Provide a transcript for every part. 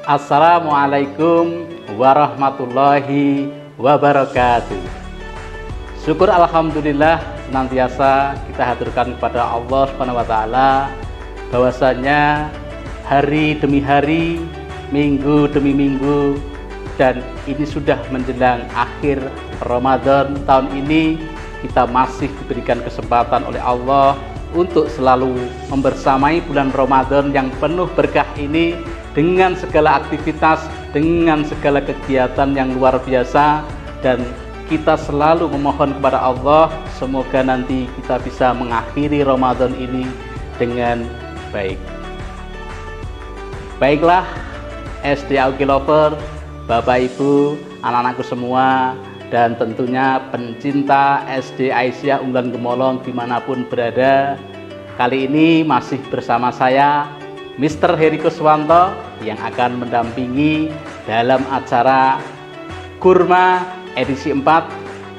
Assalamualaikum warahmatullahi wabarakatuh. Syukur alhamdulillah senantiasa kita haturkan kepada Allah Subhanahu wa taala bahwasanya hari demi hari, minggu demi minggu, dan ini sudah menjelang akhir Ramadan tahun ini, kita masih diberikan kesempatan oleh Allah untuk selalu membersamai bulan Ramadan yang penuh berkah ini dengan segala aktivitas, dengan segala kegiatan yang luar biasa, dan kita selalu memohon kepada Allah semoga nanti kita bisa mengakhiri Ramadan ini dengan baik. Baiklah SD AUG Lover, Bapak Ibu, anak-anakku semua, dan tentunya pencinta SD Aisyah Unggulan Gemolong dimanapun berada. Kali ini masih bersama saya Mr. Heri Kuswanto yang akan mendampingi dalam acara Kurma edisi 4,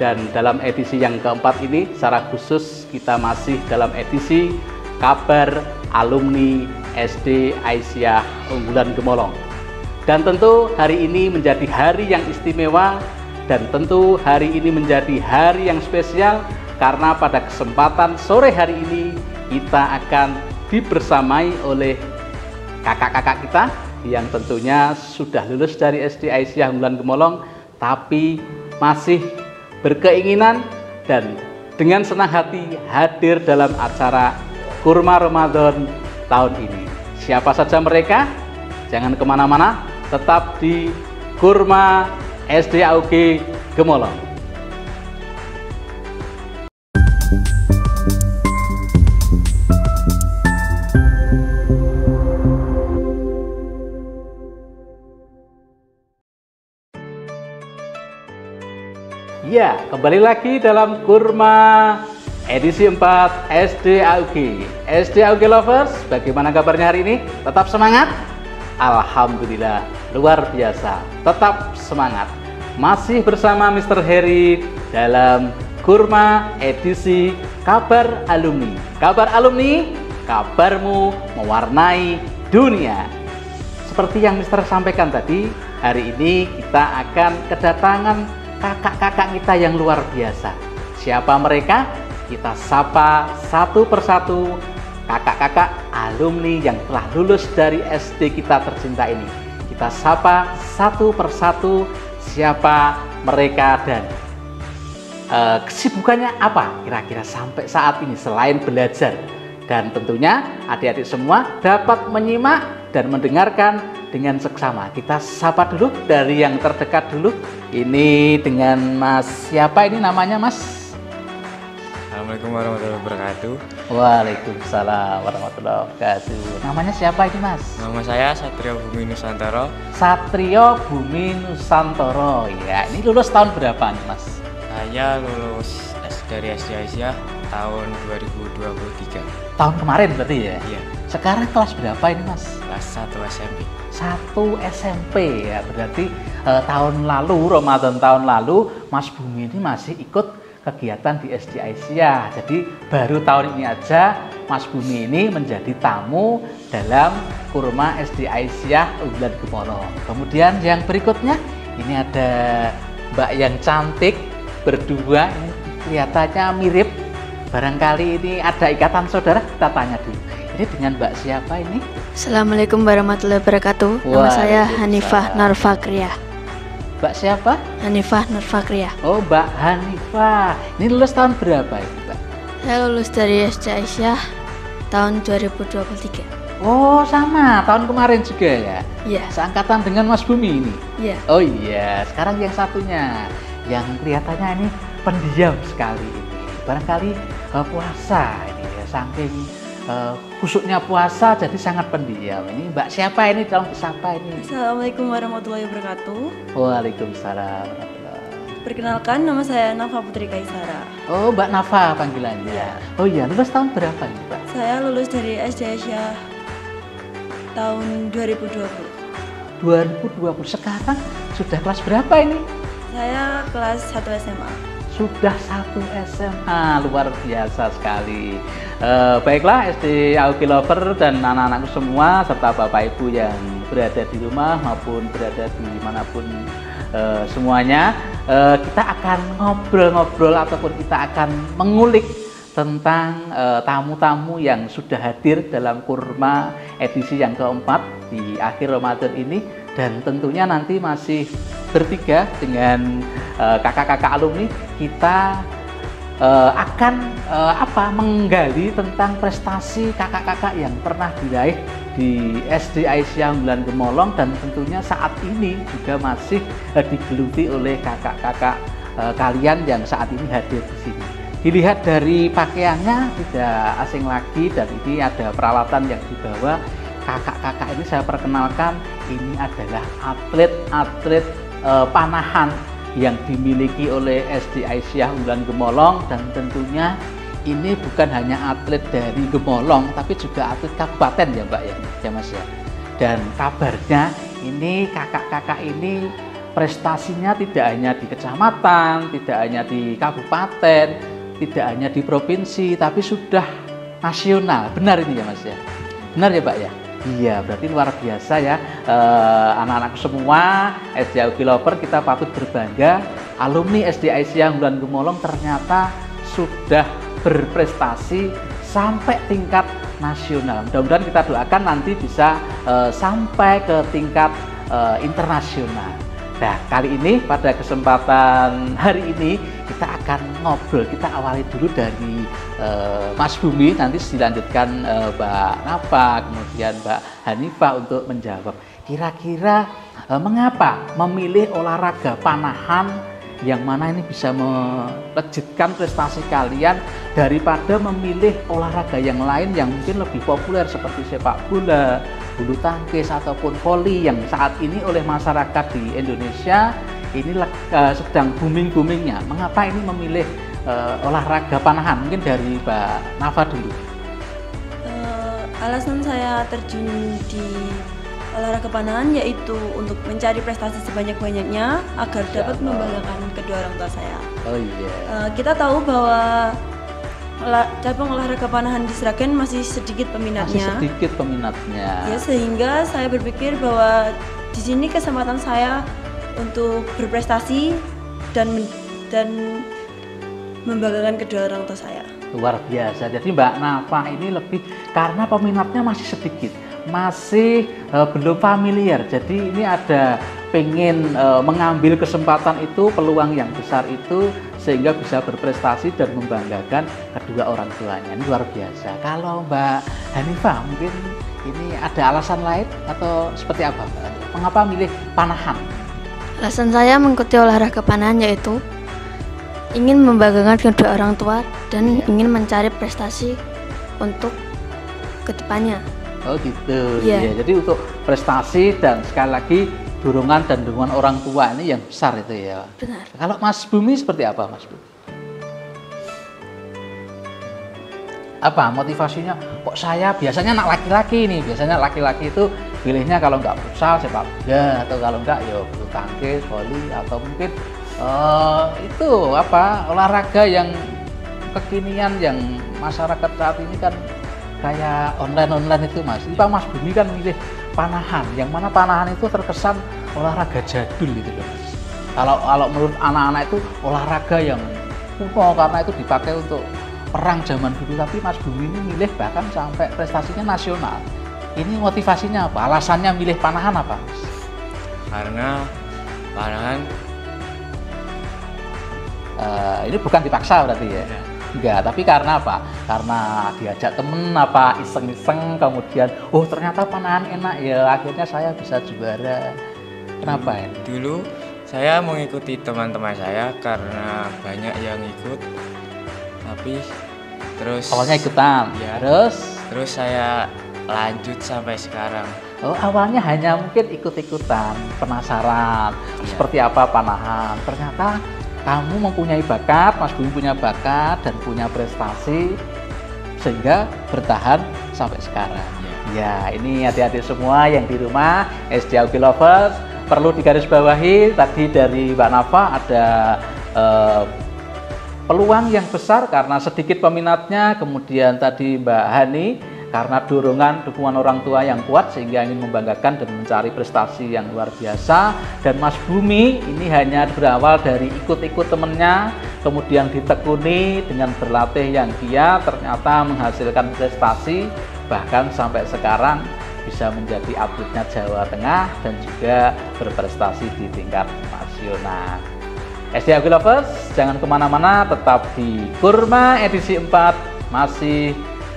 dan dalam edisi yang keempat ini secara khusus kita masih dalam edisi kabar alumni SD Aisyah Unggulan Gemolong. Dan tentu hari ini menjadi hari yang istimewa, dan tentu hari ini menjadi hari yang spesial karena pada kesempatan sore hari ini kita akan dibersamai oleh kakak-kakak kita yang tentunya sudah lulus dari SD Aisyah Unggulan Gemolong tapi masih berkeinginan dan dengan senang hati hadir dalam acara Kurma Ramadan tahun ini. Siapa saja mereka? Jangan kemana-mana, tetap di Kurma SD AUG Gemolong. Ya, kembali lagi dalam Kurma edisi 4 SD AUG. SD AUG Lovers, bagaimana kabarnya hari ini? Tetap semangat? Alhamdulillah, luar biasa. Tetap semangat. Masih bersama Mr. Heri dalam Kurma edisi Kabar Alumni. Kabar Alumni, kabarmu mewarnai dunia. Seperti yang Mr. sampaikan tadi, hari ini kita akan kedatangan kakak-kakak kita yang luar biasa. Siapa mereka? Kita sapa satu persatu kakak-kakak alumni yang telah lulus dari SD kita tercinta ini. Kita sapa satu persatu siapa mereka dan kesibukannya apa kira-kira sampai saat ini selain belajar. Dan tentunya adik-adik semua dapat menyimak dan mendengarkan dengan seksama. Kita sapa dulu dari yang terdekat dulu. Ini dengan Mas, siapa ini namanya Mas? Assalamualaikum warahmatullahi wabarakatuh. Waalaikumsalam warahmatullahi wabarakatuh. Namanya siapa ini Mas? Nama saya Satrio Bumi Nusantoro. Satrio Bumi Nusantoro. Ya, ini lulus tahun berapa nih Mas? Saya lulus dari SD Aisyah tahun 2023. Tahun kemarin berarti ya? Iya. Sekarang kelas berapa ini Mas? Kelas 1 SMP. 1 SMP ya, berarti tahun lalu, Ramadan tahun lalu, Mas Bumi ini masih ikut kegiatan di SD Aisyah. Jadi baru tahun ini aja Mas Bumi ini menjadi tamu dalam Kurma SD Aisyah Unggulan Gemolong. Kemudian yang berikutnya ini ada Mbak yang cantik berdua, ini kelihatannya mirip. Barangkali ini ada ikatan saudara, kita tanya dulu. Ini dengan Mbak siapa ini? Assalamualaikum warahmatullahi wabarakatuh. Nama saya Hanifah Nurfakriyah. Mbak siapa? Hanifah Nurfakriyah. Oh, Mbak Hanifah. Ini lulus tahun berapa ini, Mbak? Saya lulus dari SD Aisyah tahun 2023. Oh, sama tahun kemarin juga ya? Iya. Seangkatan dengan Mas Bumi ini? Iya. Oh iya, sekarang yang satunya yang kelihatannya ini pendiam sekali ini. Barangkali puasa ini ya, saking khususnya puasa jadi sangat pendiam. Ini Mbak siapa ini? Tolong disapa ini. Assalamualaikum warahmatullahi wabarakatuh. Waalaikumsalam warahmatullahi. Perkenalkan, nama saya Nafa Putri Kaisara. Oh, Mbak Nafa panggilannya. Ya. Oh iya, lulus tahun berapa ini, Mbak? Saya lulus dari SD Aisyah tahun 2020. 2020. Sekarang sudah kelas berapa ini? Saya kelas 1 SMA. Sudah 1 SMA, luar biasa sekali. Baiklah SD AUG Lover dan anak-anakku semua serta Bapak Ibu yang berada di rumah maupun berada di manapun semuanya, kita akan ngobrol-ngobrol ataupun kita akan mengulik tentang tamu-tamu yang sudah hadir dalam Kurma edisi yang keempat di akhir Ramadan ini, dan tentunya nanti masih bertiga dengan kakak-kakak alumni. Kita akan menggali tentang prestasi kakak-kakak yang pernah diraih di SD Aisyah Unggulan Gemolong, dan tentunya saat ini juga masih digeluti oleh kakak-kakak kalian yang saat ini hadir di sini. Dilihat dari pakaiannya tidak asing lagi, dan ini ada peralatan yang dibawa kakak-kakak ini. Saya perkenalkan, ini adalah atlet-atlet panahan yang dimiliki oleh SD Aisyah Unggulan Gemolong, dan tentunya ini bukan hanya atlet dari Gemolong tapi juga atlet kabupaten ya Mbak ya Mas ya. Dan kabarnya ini kakak-kakak ini prestasinya tidak hanya di kecamatan, tidak hanya di kabupaten, tidak hanya di provinsi, tapi sudah nasional. Benar ini ya Mas ya? Benar ya Mbak ya? Iya, berarti luar biasa ya. Anak-anakku semua, SD Hoki Lover, kita patut berbangga. Alumni SD Aisyah Unggulan Gemolong ternyata sudah berprestasi sampai tingkat nasional. Mudah-mudahan kita doakan nanti bisa sampai ke tingkat internasional. Nah, kali ini pada kesempatan hari ini kita akan ngobrol. Kita awali dulu dari Mas Bumi, nanti dilanjutkan Mbak Nafa, kemudian Mbak Hanifah untuk menjawab. Kira-kira mengapa memilih olahraga panahan yang mana ini bisa melejitkan prestasi kalian daripada memilih olahraga yang lain yang mungkin lebih populer seperti sepak bola, bulu tangkis ataupun voli yang saat ini oleh masyarakat di Indonesia ini sedang booming-boomingnya. Mengapa ini memilih olahraga panahan? Mungkin dari Mbak Nafa dulu. Alasan saya terjun di olahraga panahan yaitu untuk mencari prestasi sebanyak-banyaknya agar dapat membanggakan kedua orang tua saya. Oh iya. Kita tahu bahwa cabang olahraga panahan di Sragen masih sedikit peminatnya. Masih sedikit peminatnya. Ya, sehingga saya berpikir bahwa di sini kesempatan saya untuk berprestasi dan membanggakan kedua orang tua saya. Luar biasa. Jadi Mbak Nafa ini lebih karena peminatnya masih sedikit, masih belum familiar. Jadi ini ada pengen mengambil kesempatan itu, peluang yang besar itu, sehingga bisa berprestasi dan membanggakan kedua orang tuanya. Ini luar biasa. Kalau Mbak Hanifah mungkin ini ada alasan lain atau seperti apa Mbak? Mengapa milih panahan? Alasan saya mengikuti olahraga panahan yaitu ingin membanggakan kedua orang tua dan ingin mencari prestasi untuk kedepannya. Oh gitu. Iya. Ya, jadi untuk prestasi dan sekali lagi dorongan dan dukungan orang tua ini yang besar itu ya. Benar. Kalau Mas Bumi seperti apa Mas Bumi? Apa motivasinya? Kok saya biasanya anak laki-laki nih, biasanya laki-laki itu pilihnya kalau nggak futsal sepak bola, atau kalau nggak ya bulu tangkis, voli, atau mungkin itu apa olahraga yang kekinian yang masyarakat saat ini kan kayak online itu Mas. Pak Mas Bumi kan milih panahan, yang mana panahan itu terkesan olahraga jadul gitu loh Mas. Kalau menurut anak-anak itu olahraga yang kuno karena itu dipakai untuk perang zaman dulu, tapi Mas Bumi ini milih bahkan sampai prestasinya nasional. Ini motivasinya apa? Alasannya milih panahan apa Mas? Karena panahan ini bukan dipaksa berarti ya? Enggak, tapi karena apa? Karena diajak temen apa iseng-iseng, kemudian oh ternyata panahan enak ya, akhirnya saya bisa juara. Kenapa ini? dulu saya mengikuti teman-teman saya karena banyak yang ikut, tapi terus Awalnya ikutan, Ya. terus saya lanjut sampai sekarang. oh, awalnya hanya mungkin ikut-ikutan, penasaran seperti apa panahan. Ternyata kamu mempunyai bakat, Mas Bumi punya bakat dan punya prestasi sehingga bertahan sampai sekarang. Ya, ini adik-adik semua yang di rumah SD Hoki Lovers perlu digarisbawahi tadi dari Mbak Nafa ada peluang yang besar karena sedikit peminatnya, kemudian tadi Mbak Hani karena dukungan orang tua yang kuat sehingga ingin membanggakan dan mencari prestasi yang luar biasa. Dan Mas Bumi ini hanya berawal dari ikut-ikut temennya, kemudian ditekuni dengan berlatih yang giat, ternyata menghasilkan prestasi, bahkan sampai sekarang bisa menjadi atletnya Jawa Tengah dan juga berprestasi di tingkat nasional. SD AUGI Lovers, jangan kemana-mana, tetap di Kurma edisi 4, masih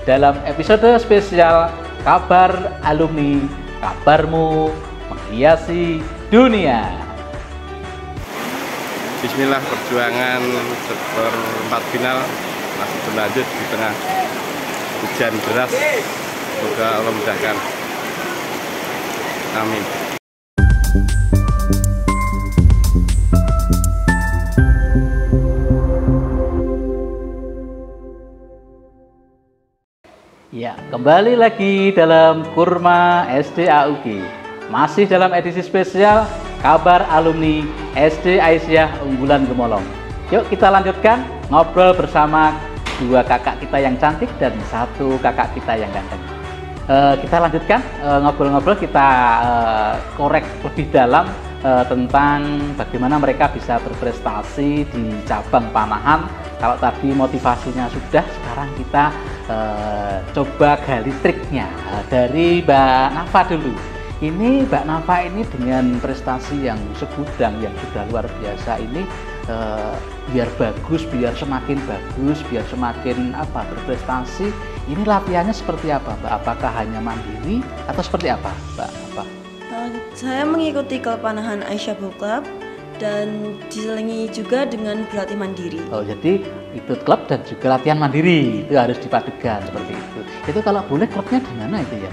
dalam episode spesial Kabar Alumni, kabarmu menghiasi dunia. Bismillah, perjuangan perempat final masih berlanjut di tengah hujan deras. Semoga Allah mudahkan. Amin. Ya, kembali lagi dalam Kurma SD AUGI. Masih dalam edisi spesial Kabar Alumni SD Aisyah Unggulan Gemolong. Yuk kita lanjutkan ngobrol bersama dua kakak kita yang cantik dan satu kakak kita yang ganteng. Kita lanjutkan ngobrol-ngobrol, kita korek lebih dalam tentang bagaimana mereka bisa berprestasi di cabang panahan. Kalau tadi motivasinya sudah, sekarang kita coba gali triknya dari Mbak Nafa dulu. Ini Mbak Nafa ini dengan prestasi yang segudang, yang sudah luar biasa ini, biar bagus, biar semakin bagus, biar semakin berprestasi. Ini latihannya seperti apa, Mbak? Apakah hanya mandiri atau seperti apa, Mbak Nafa? Saya mengikuti klub panahan Aisyah Book Club dan diselingi juga dengan berlatih mandiri. Oh, jadi ikut klub dan juga latihan mandiri, itu harus dipadukan seperti itu. Itu kalau boleh klubnya di mana itu ya?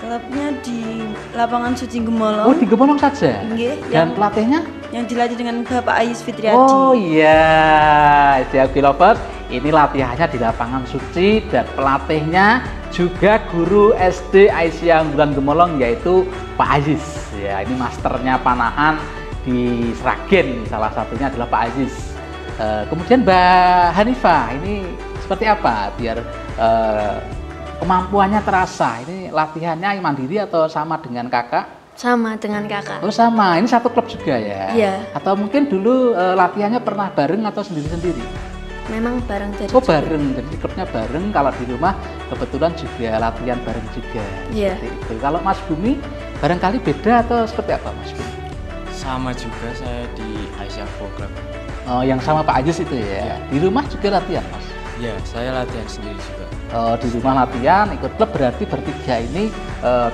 Klubnya di lapangan Suci Gemolong. Oh, di Gemolong saja? Nggih, dan pelatihnya? Yang dilatih dengan Bapak Ayus Fitriadi. Oh iya, SD AUGI Lovers, ini latihannya di lapangan Suci dan pelatihnya juga guru SD Aisyah Unggulan Gemolong, yaitu Pak Aziz. Ya, ini masternya panahan di Sragen, salah satunya adalah Pak Aziz. Kemudian Mbak Hanifah, ini seperti apa biar kemampuannya terasa? Ini latihannya mandiri atau sama dengan kakak? Sama dengan kakak. Oh sama, ini satu klub juga ya? Iya. Atau mungkin dulu latihannya pernah bareng atau sendiri-sendiri? Memang bareng dari Oh bareng, jadi klubnya bareng, kalau di rumah kebetulan juga latihan bareng juga. Iya. Seperti itu. Kalau Mas Bumi, barangkali beda atau seperti apa Mas Bumi? Sama juga saya di Aisyah Book Club. Oh, yang sama Pak Aziz itu ya? Iya. Di rumah juga latihan Mas? Ya, saya latihan sendiri juga. Di rumah latihan, ikut klub, berarti bertiga ini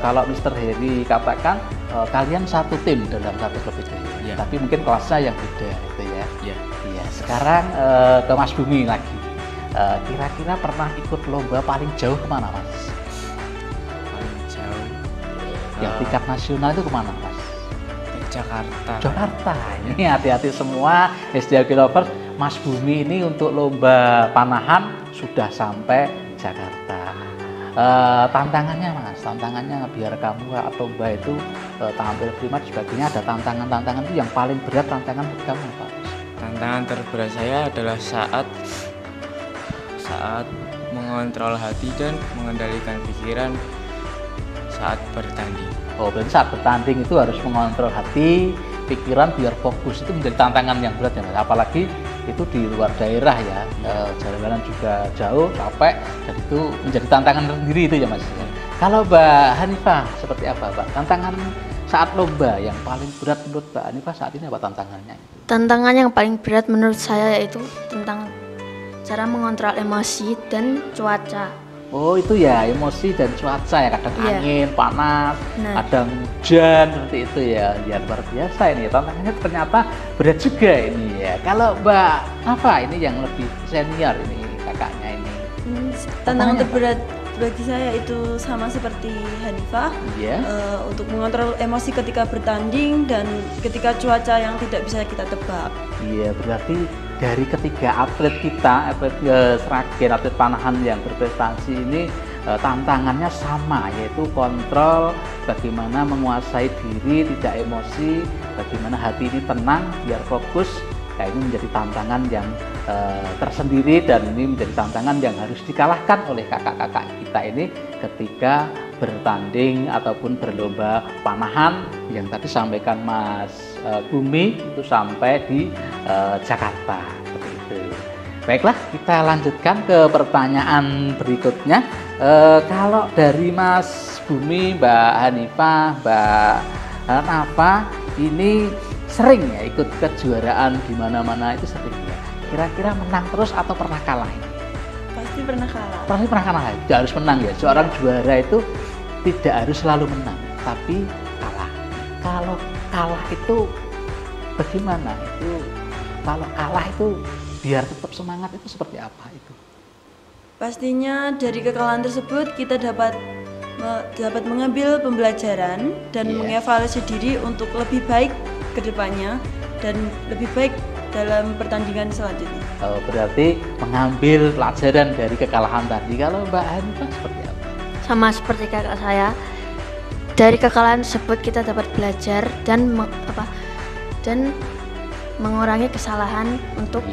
kalau Mr. Heri katakan kalian satu tim dalam satu klub itu ya? Iya. Tapi mungkin kelasnya yang beda itu ya? Iya. Iya. Sekarang ke Mas Bumi lagi. Kira-kira pernah ikut lomba paling jauh kemana Mas? Paling jauh Yang tingkat nasional itu kemana Mas? ke Jakarta. Jakarta. Ini hati-hati semua SD AUGI Lovers, Mas Bumi ini untuk lomba panahan sudah sampai Jakarta. Tantangannya Mas, tantangannya biar kamu atau Mbak itu tampil prima dan sebagainya, ada tantangan-tantangan itu yang paling berat tantangan buat kamu apa? Tantangan terberat saya adalah saat mengontrol hati dan mengendalikan pikiran saat bertanding. Oh, berarti saat bertanding itu harus mengontrol hati, pikiran biar fokus, itu menjadi tantangan yang berat ya Mas. Apalagi itu di luar daerah ya, jalanan juga jauh, capek, dan itu menjadi tantangan tersendiri itu ya Mas. Kalau Mbak Hanifah seperti apa Mbak? Tantangan saat lomba yang paling berat menurut Mbak Hanifah saat ini apa tantangannya? Tantangan yang paling berat menurut saya yaitu tentang cara mengontrol emosi dan cuaca. Oh itu ya, emosi dan cuaca ya, kadang Iya. angin, panas, Nah. kadang hujan, seperti itu ya. Ya luar biasa ini, tantangannya ternyata berat juga ini ya. Kalau Mbak apa ini yang lebih senior ini kakaknya ini? Tantangan Apanya, terberat bagi saya itu sama seperti Hanifah, Iya. untuk mengontrol emosi ketika bertanding dan ketika cuaca yang tidak bisa kita tebak. Iya, berarti dari ketiga atlet kita, atlet Sragen, atlet panahan yang berprestasi ini tantangannya sama, yaitu kontrol, bagaimana menguasai diri, tidak emosi, bagaimana hati ini tenang, biar fokus. Nah, ini menjadi tantangan yang tersendiri dan ini menjadi tantangan yang harus dikalahkan oleh kakak-kakak kita. kita ini ketika bertanding ataupun berlomba panahan yang tadi sampaikan Mas Bumi itu sampai di Jakarta seperti itu. Baiklah, kita lanjutkan ke pertanyaan berikutnya. Kalau dari Mas Bumi, Mbak Hanifah, Mbak Nafa ini sering ya ikut kejuaraan di mana-mana, itu sering ya. Kira-kira menang terus atau pernah kalah ini? Pasti pernah kalah. Pasti pernah kalah, tidak harus menang ya. Seorang juara itu tidak harus selalu menang, tapi kalah. Kalau kalah itu bagaimana? Itu kalau kalah itu biar tetap semangat itu seperti apa itu? Pastinya dari kekalahan tersebut kita dapat mengambil pembelajaran dan mengevaluasi diri untuk lebih baik ke depannya dan lebih baik dalam pertandingan selanjutnya. Oh, berarti mengambil pelajaran dari kekalahan tadi. Kalau Mbak Hanifah seperti apa? Sama seperti kakak saya, dari kekalahan tersebut kita dapat belajar dan mengurangi kesalahan untuk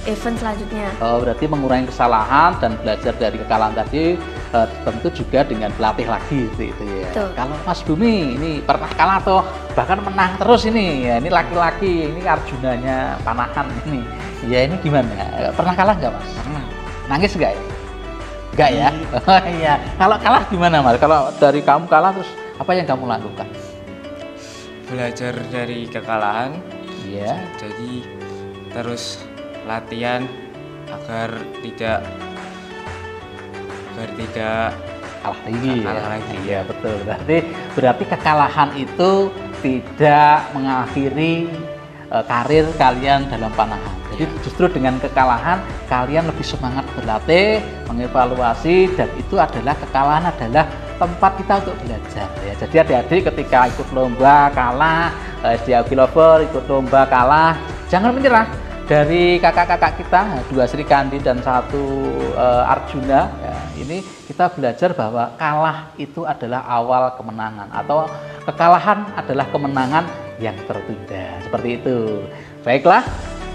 event selanjutnya. Oh, berarti mengurangi kesalahan dan belajar dari kekalahan tadi, tentu juga dengan pelatih lagi itu ya. Betul. Kalau Mas Bumi ini pernah kalah toh, bahkan menang terus ini. Ya, ini laki-laki, ini Arjunanya panahan ini. Ya ini gimana? Pernah kalah nggak Mas? Pernah. Nangis nggak ya? Nggak ya? Iya. Kalau kalah gimana Mas? Kalau dari kamu kalah terus apa yang kamu lakukan? Belajar dari kekalahan. Iya. Jadi terus latihan agar tidak kalah lagi. Kalah lagi. Ya betul. Berarti kekalahan itu tidak mengakhiri karir kalian dalam panahan. Jadi justru dengan kekalahan kalian lebih semangat berlatih, mengevaluasi, dan itu adalah kekalahan adalah tempat kita untuk belajar ya. Jadi adik-adik ketika ikut lomba kalah, SD Augie Lover ikut lomba kalah, jangan menyerah. Dari kakak-kakak kita, 2 Sri Kandi dan 1 Arjuna ya, ini kita belajar bahwa kalah itu adalah awal kemenangan atau kekalahan adalah kemenangan yang tertunda, seperti itu. Baiklah,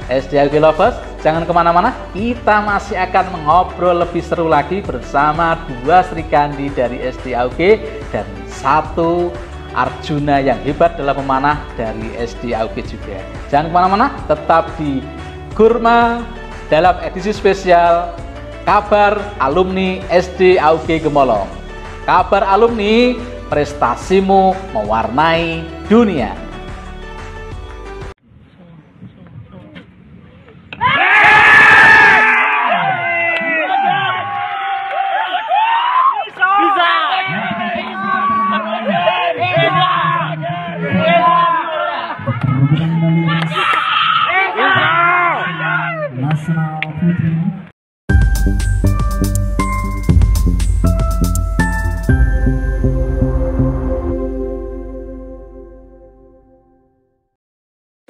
SD Augie Lovers, jangan kemana-mana, kita masih akan mengobrol lebih seru lagi bersama 2 Sri Kandi dari SD Augie dan 1 Arjuna yang hebat dalam memanah dari SD Augie juga. Jangan kemana-mana, tetap di Kurma dalam edisi spesial Kabar Alumni SD Augie Gemolong. Kabar alumni, prestasimu mewarnai dunia.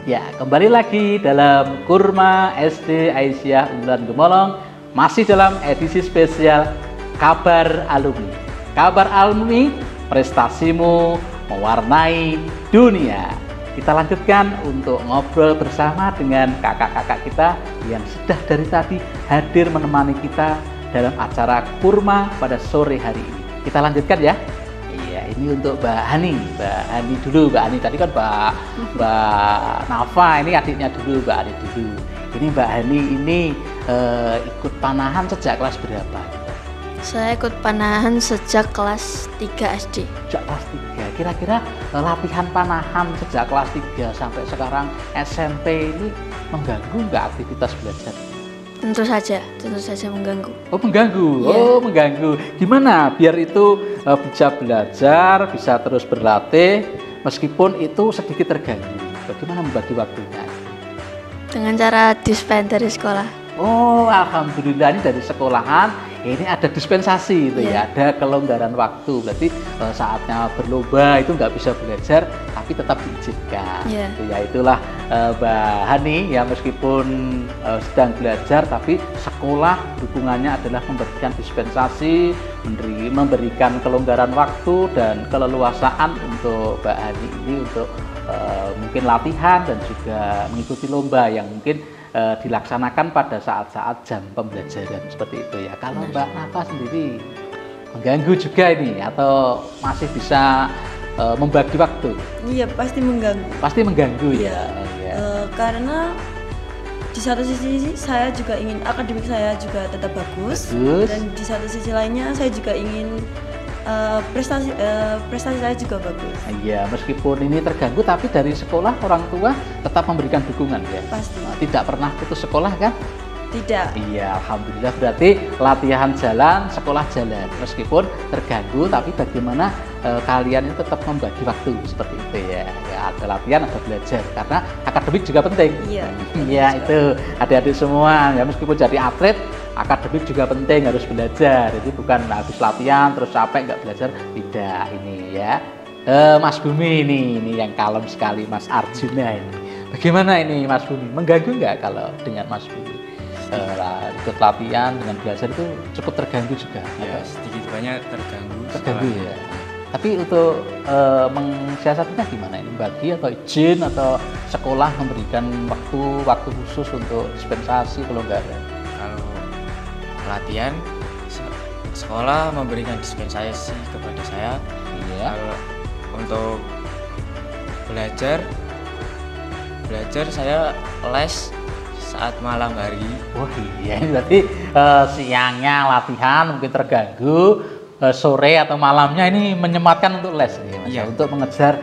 Ya, kembali lagi dalam Kurma SD Aisyah Unggulan Gemolong, masih dalam edisi spesial Kabar Alumni. Kabar Alumni, prestasimu mewarnai dunia. Kita lanjutkan untuk ngobrol bersama dengan kakak-kakak kita yang sudah dari tadi hadir menemani kita dalam acara Kurma pada sore hari ini. Kita lanjutkan ya. Iya, ini untuk Mbak Hani dulu. Mbak Hani tadi kan Mbak Nafa, ini adiknya dulu, Mbak Hani dulu. Ini Mbak Hani ini ikut panahan sejak kelas berapa? Saya ikut panahan sejak kelas 3 SD. Sejak kelas 3. Kira-kira latihan panahan sejak kelas 3 sampai sekarang SMP ini mengganggu nggak aktivitas belajar? Tentu saja mengganggu. Oh mengganggu, Yeah. Oh mengganggu. Gimana biar itu bisa belajar, bisa terus berlatih, meskipun itu sedikit terganggu? Bagaimana membagi waktunya? Dengan cara dispen dari sekolah. Oh alhamdulillah, ini dari sekolahan ini ada dispensasi itu ya, ada kelonggaran waktu. Berarti saatnya berlomba itu nggak bisa belajar, tapi tetap diizinkan. Ya itulah Mbak Hani ya, meskipun sedang belajar tapi sekolah dukungannya adalah memberikan dispensasi, memberikan kelonggaran waktu dan keleluasaan untuk Mbak Hani ini untuk mungkin latihan dan juga mengikuti lomba yang mungkin dilaksanakan pada saat-saat jam pembelajaran seperti itu ya. Kalau Mbak Nafa sendiri mengganggu juga ini atau masih bisa membagi waktu? Iya, pasti mengganggu. Pasti mengganggu ya. Ya. Karena di satu sisi saya juga ingin akademik saya juga tetap bagus. Dan di satu sisi lainnya saya juga ingin prestasi saya juga bagus. Iya, meskipun ini terganggu tapi dari sekolah orang tua tetap memberikan dukungan ya. Pasti. Tidak pernah putus sekolah kan? Tidak. Iya, alhamdulillah, berarti latihan jalan, sekolah jalan. Meskipun terganggu tapi bagaimana kalian itu tetap membagi waktu seperti itu ya. Ya, ada latihan, ada belajar karena akademik juga penting. Iya. Iya, itu adik-adik semua ya, meskipun jadi atlet akademik juga penting, harus belajar. Jadi bukan habis latihan terus capek nggak belajar, tidak ini ya. Mas Bumi ini yang kalem sekali, Mas Arjuna ini. Bagaimana ini Mas Bumi? Mengganggu nggak kalau dengan Mas Bumi? Ikut latihan dengan belajar itu cukup terganggu juga. Ya, sedikit banyak terganggu. Terganggu ya. Tapi untuk mensiasatinya gimana ini? Bagi atau izin atau sekolah memberikan waktu khusus untuk dispensasi kalau nggak ada? Kalau latihan, sekolah memberikan dispensasi kepada saya. Iya. Kalau untuk belajar saya les saat malam hari. Oh iya, berarti siangnya latihan mungkin terganggu, sore atau malamnya ini menyempatkan untuk les ya, Mas, iya. Untuk mengejar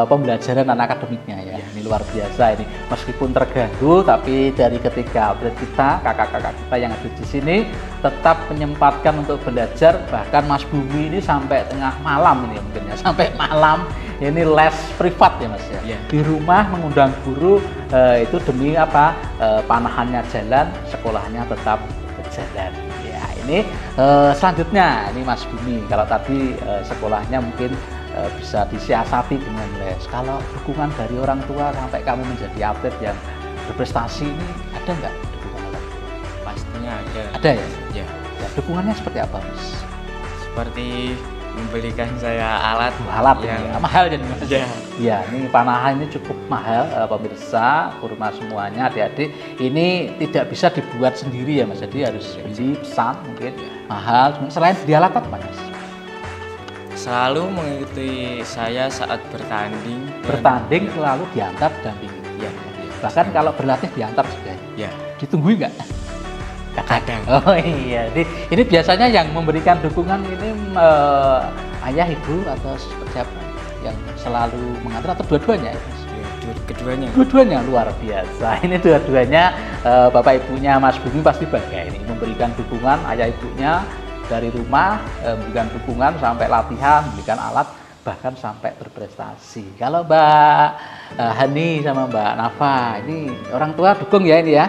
pembelajaran anak akademiknya ya. Ini luar biasa ini. Meskipun terganggu tapi dari ketiga atlet kita, kakak-kakak kita yang ada di sini tetap menyempatkan untuk belajar, bahkan Mas Bumi ini sampai tengah malam ini mungkin ya, sampai malam ini les privat ya Mas ya. Iya. Di rumah mengundang guru itu demi apa? Panahannya jalan, sekolahnya tetap berjalan. Ya, ini selanjutnya ini Mas Bumi, kalau tadi sekolahnya mungkin bisa disiasati dengan les. Kalau dukungan dari orang tua sampai kamu menjadi atlet yang berprestasi ini ada nggak dukungan orang tua? Pastinya ada. Ada ya? Ya. Ya, dukungannya seperti apa Mas? Seperti membelikan saya alat Alat yang ya, mahal jadi Mas. Ya. Ya, ini panahan ini cukup mahal, pemirsa, kurma semuanya, adik-adik. Ini tidak bisa dibuat sendiri ya Mas, jadi harus beli, pesan mungkin mahal. Selain di alat apa Mas? Selalu mengikuti saya saat bertanding. Bertanding selalu diantar dampingi. Ya. Bahkan kalau berlatih diantar juga. Ya. Ditungguin nggak? Kadang. Oh iya, ini biasanya yang memberikan dukungan ini ayah, ibu atau seperti apa yang selalu mengantar atau dua-duanya? Keduanya. Dua-duanya luar biasa. Ini dua-duanya bapak ibunya Mas Bumi pasti bangga ini memberikan dukungan, ayah ibunya dari rumah memberikan dukungan sampai latihan, memberikan alat bahkan sampai berprestasi. Kalau Mbak Hani sama Mbak Nafa ini orang tua dukung ya ini ya?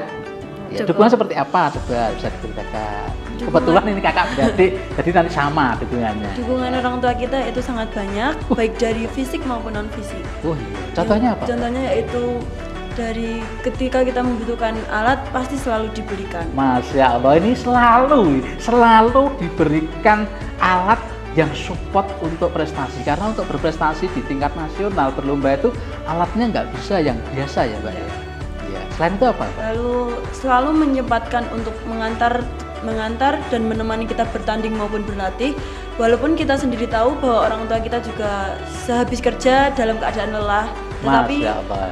Ya, dukungan seperti apa? Coba bisa diceritakan. Kebetulan ini kakak beradik, jadi nanti sama dukungannya. Dukungan orang tua kita itu sangat banyak, baik dari fisik maupun non fisik. Oh iya. Contohnya apa? Contohnya yaitu dari ketika kita membutuhkan alat pasti selalu diberikan. Masya Allah, ini selalu diberikan alat yang support untuk prestasi. Karena untuk berprestasi di tingkat nasional berlomba itu alatnya nggak bisa yang biasa ya Mbak ya. Selain itu apa? Lalu selalu menyempatkan untuk mengantar dan menemani kita bertanding maupun berlatih, walaupun kita sendiri tahu bahwa orang tua kita juga sehabis kerja dalam keadaan lelah, tetapi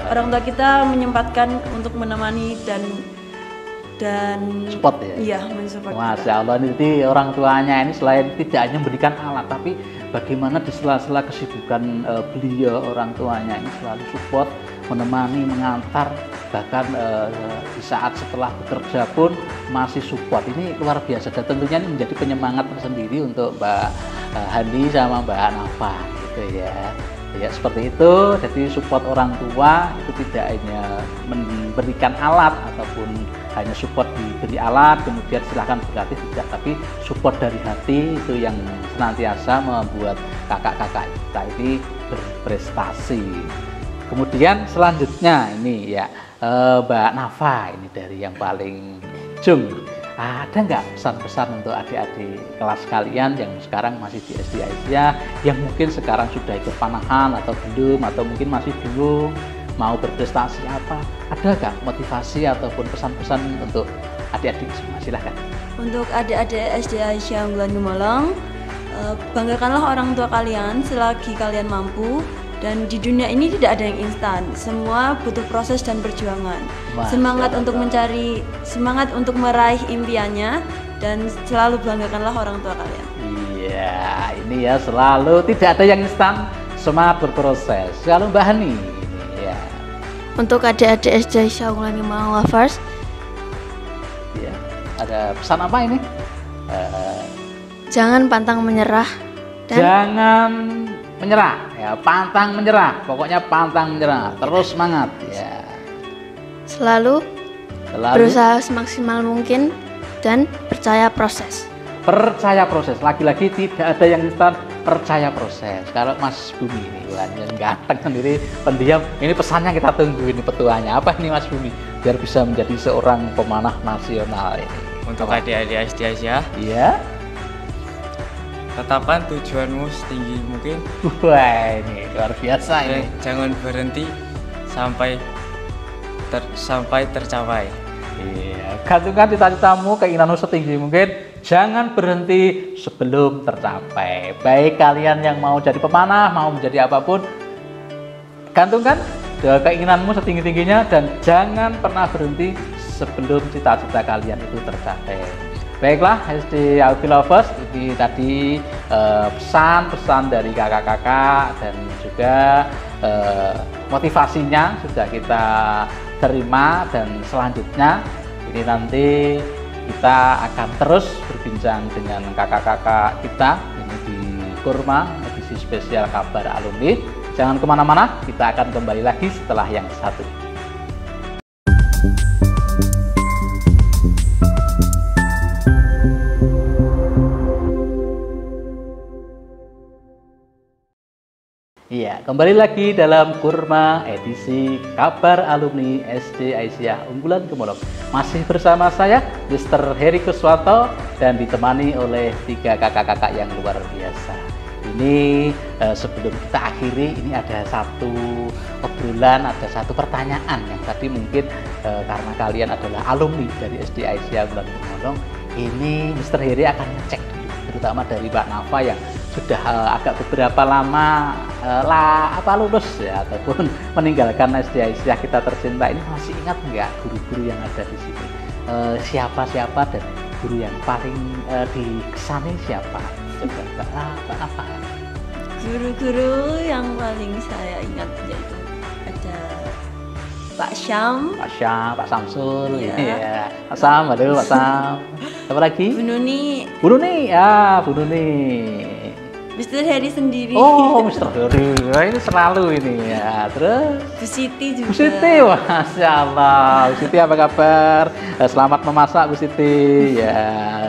orang tua kita menyempatkan untuk menemani dan support ya? Iya, mensupport. Masya Allah, ini orang tuanya ini selain tidak hanya memberikan alat, tapi bagaimana di sela-sela kesibukan beliau orang tuanya ini selalu support, menemani, mengantar, bahkan di saat setelah bekerja pun masih support. Ini luar biasa dan tentunya ini menjadi penyemangat tersendiri untuk Mbak Hani sama Mbak Nafa gitu ya. Ya seperti itu, jadi support orang tua itu tidak hanya memberikan alat ataupun hanya support diberi alat kemudian silahkan berlatih, tidak, tapi support dari hati itu yang senantiasa membuat kakak-kakak kita ini berprestasi. Kemudian selanjutnya ini ya Mbak Nafa ini dari yang paling ujung, ada nggak pesan-pesan untuk adik-adik kelas kalian yang sekarang masih di SD Aisyah, yang mungkin sekarang sudah ikut panahan atau belum, atau mungkin masih bingung mau berprestasi apa? Ada nggak motivasi ataupun pesan-pesan untuk adik-adik semua? Silahkan. Untuk adik-adik SD Aisyah Unggulan Gemolong, Banggakanlah orang tua kalian selagi kalian mampu, dan di dunia ini tidak ada yang instan. Semua butuh proses dan perjuangan. Semangat untuk meraih impiannya, dan selalu banggakanlah orang tua kalian. Iya, ini ya selalu tidak ada yang instan, semangat berproses. Selalu Mbak Hani ini ya. Untuk adik-adik SD Aisyah Unggulan Gemolong Lovers, Ya, ada pesan apa ini? jangan pantang menyerah dan Jangan menyerah, ya pantang menyerah. Pokoknya pantang menyerah, terus semangat ya. selalu berusaha semaksimal mungkin dan percaya proses. Percaya proses. Lagi-lagi tidak ada yang instan, percaya proses. Kalau Mas Bumi ini wah, yang ganteng sendiri, pendiam, ini pesannya kita tunggu ini petuanya. Apa ini Mas Bumi? Biar bisa menjadi seorang pemanah nasional ini. Untuk adik-adik SD Aisyah, Iya. tetapkan tujuanmu setinggi mungkin. Wah, ini luar biasa ini. Jangan berhenti sampai tercapai. Iya, gantungkan cita-citamu, keinginanmu setinggi mungkin. Jangan berhenti sebelum tercapai. Baik kalian yang mau jadi pemanah, mau menjadi apapun, gantungkan keinginanmu setinggi-tingginya dan jangan pernah berhenti sebelum cita-cita kalian itu tercapai. Baiklah SD Augie Lovers, ini tadi pesan-pesan dari kakak-kakak dan juga motivasinya sudah kita terima, dan selanjutnya ini nanti kita akan terus berbincang dengan kakak-kakak kita ini di Kurma edisi spesial kabar alumni. Jangan kemana-mana, kita akan kembali lagi setelah yang satu. Iya, kembali lagi dalam Kurma edisi kabar alumni SD Aisyah Unggulan Gemolong. Masih bersama saya, Mr. Heri Kuswanto, dan ditemani oleh 3 kakak-kakak yang luar biasa. Ini sebelum kita akhiri, ini ada satu obrolan, ada satu pertanyaan yang tadi mungkin karena kalian adalah alumni dari SD Aisyah Unggulan Gemolong, ini Mr. Heri akan ngecek dulu, terutama dari Mbak Nafa yang sudah agak beberapa lama lulus ya, ataupun meninggalkan SD Aisyah kita tercinta ini. Masih ingat nggak guru-guru yang ada di sini? Siapa-siapa dan guru yang paling dikesani siapa? Coba Mbak Nafa. Guru-guru yang paling saya ingat yaitu ada Pak Syam, Pak Samsul, Iya. ya. Pak Sam, aduh Pak Sam. Apa lagi? Bu Nuni, Bu Nuni, ya Bu Nuni. Mr. Heri sendiri, Oh, Mr. Heri, wah, ini selalu ini ya. Terus Bu Siti juga. Bu Siti, wah, Masya Allah. Bu Siti apa kabar? Selamat memasak Bu Siti. Ya,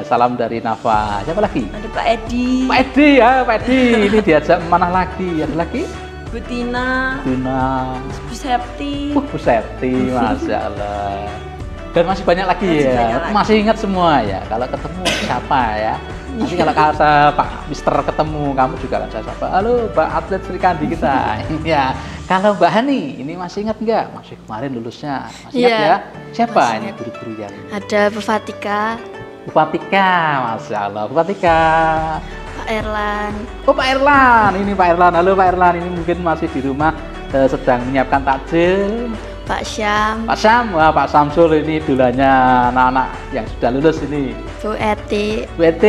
salam dari Nafa. Siapa lagi? Ada Pak Edi, Pak Edi ya, Pak Edi. Ini diajak mana lagi? Ada lagi? Bu Tina, Tuna. Bu Septi. Bu Septi, Masya Allah. Dan masih banyak lagi Masih ya. banyak lagi. Masih ingat semua ya. Kalau ketemu siapa ya? Nanti kalau Pak Mister ketemu kamu juga akan saya sapa. Halo Mbak atlet Sri Kandi kita. Ya. Kalau Mbak Hani ini masih ingat nggak? Masih kemarin lulusnya. Masih ingat Iya, ya? Siapa masih ini ingat. guru-guru yang? Ada Bu Fatika, Bu Fatika, Masya Allah. Bu Fatika. Pak Erlan, Oh Pak Erlan, ini Pak Erlan. Halo Pak Erlan, ini mungkin masih di rumah sedang menyiapkan takjil. Pak Syam, Pak Sam, wah Pak Samsul ini idolanya anak-anak yang sudah lulus ini. Bu Eti, WT,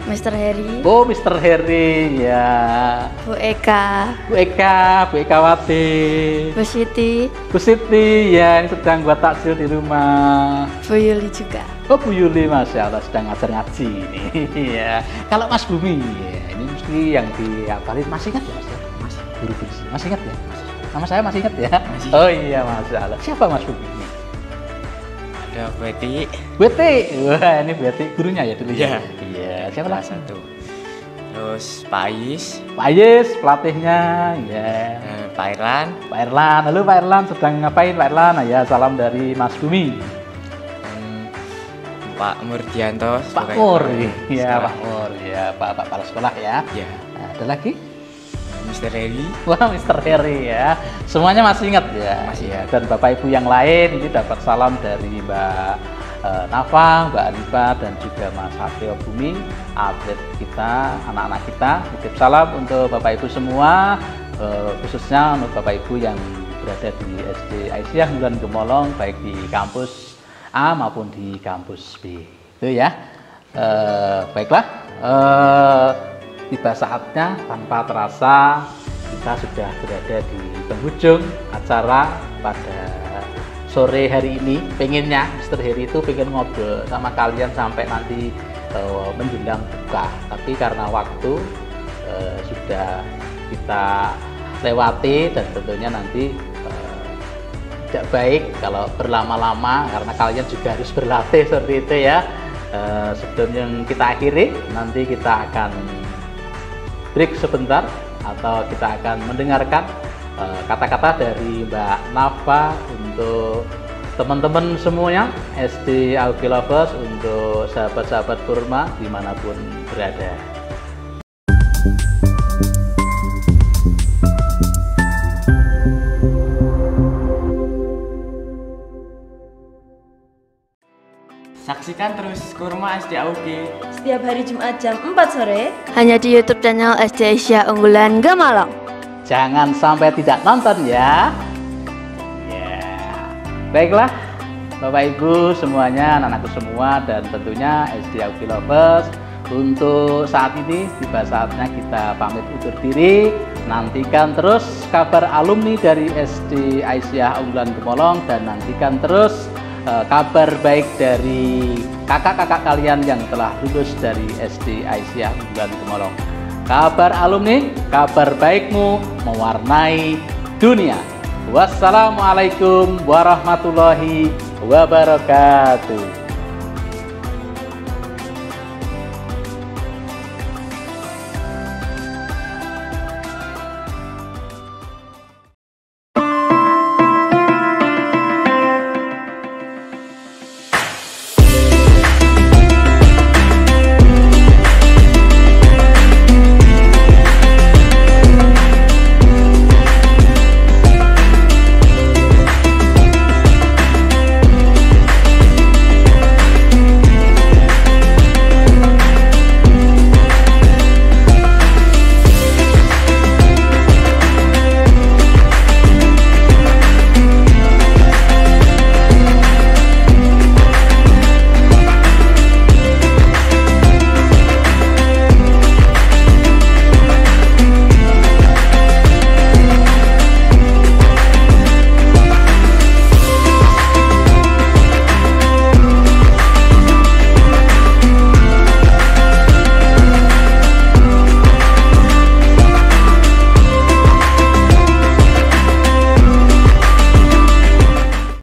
Mr. Heri, oh Mr. Heri ya. Bu Eka, Bu Eka Wati, Bu Siti, Bu Siti ya, ini sedang buat takjil di rumah. Bu Yuli juga. Oh Bu Yuli, Masya Allah sedang ngajar ngaji ini. Ya. Kalau Mas Bumi, ya, ini mesti yang dihafalin. Masih ingat ya Mas? Masih. Guru-guru sih. Masih ingat ya? Nama saya masih ingat ya? Masih. Oh iya, Masya Allah. Siapa Mas Bumi ini? Ada Betty, Beti, wah ini Beti gurunya ya dulu ya? Iya. Iya, siapa kelas lagi? 1. Terus Pak Ais, Pak Ayes, pelatihnya, ya. Pak Irlan, Pak Erlan, halo Pak Erlan, sedang ngapain Pak Erlan? Nah, ya, salam dari Mas Bumi. dan Pak Murdianto. Pak sebagai Mur, kepala ya sekolah. Pak Mur, ya Pak Kepala Sekolah ya. Ya, Nah, ada lagi? Mr. Heri, Wah, Mr. Heri ya. Semuanya masih ingat ya. Masih. Ya. Dan Bapak Ibu yang lain ini dapat salam dari Mbak Nafa, Mbak Alifa, dan juga Mas Satrio Bumi, atlet kita, anak-anak kita. Titip salam untuk Bapak Ibu semua, khususnya untuk Bapak Ibu yang berada di SD Aisyah Unggulan Gemolong, baik di kampus A maupun di kampus B. Itu ya. Baiklah, tiba saatnya tanpa terasa kita sudah berada di penghujung acara pada sore hari ini. Pengennya Mr. Heri itu pengen ngobrol sama kalian sampai nanti menjelang buka, tapi karena waktu sudah kita lewati, dan tentunya nanti tidak baik kalau berlama-lama karena kalian juga harus berlatih seperti itu ya. Sebelum yang kita akhiri, nanti kita akan break sebentar atau kita akan mendengarkan kata-kata dari Mbak Nafa untuk teman-teman semuanya, SD Augie Lovers, untuk sahabat-sahabat kurma dimanapun berada. Saksikan terus Kurma SD Augie Setiap hari Jumat jam 4 sore hanya di YouTube channel SD Aisyah Unggulan Gemolong. Jangan sampai tidak nonton ya. Baiklah, Bapak Ibu semuanya, anak-anakku semua, dan tentunya SD Augie Lovers, untuk saat ini tiba saatnya kita pamit undur diri. Nantikan terus kabar alumni dari SD Aisyah Unggulan Gemolong, dan nantikan terus kabar baik dari kakak-kakak kalian yang telah lulus dari SD Aisyah Unggulan Gemolong. Kabar alumni, kabar baikmu mewarnai dunia. Wassalamualaikum warahmatullahi wabarakatuh.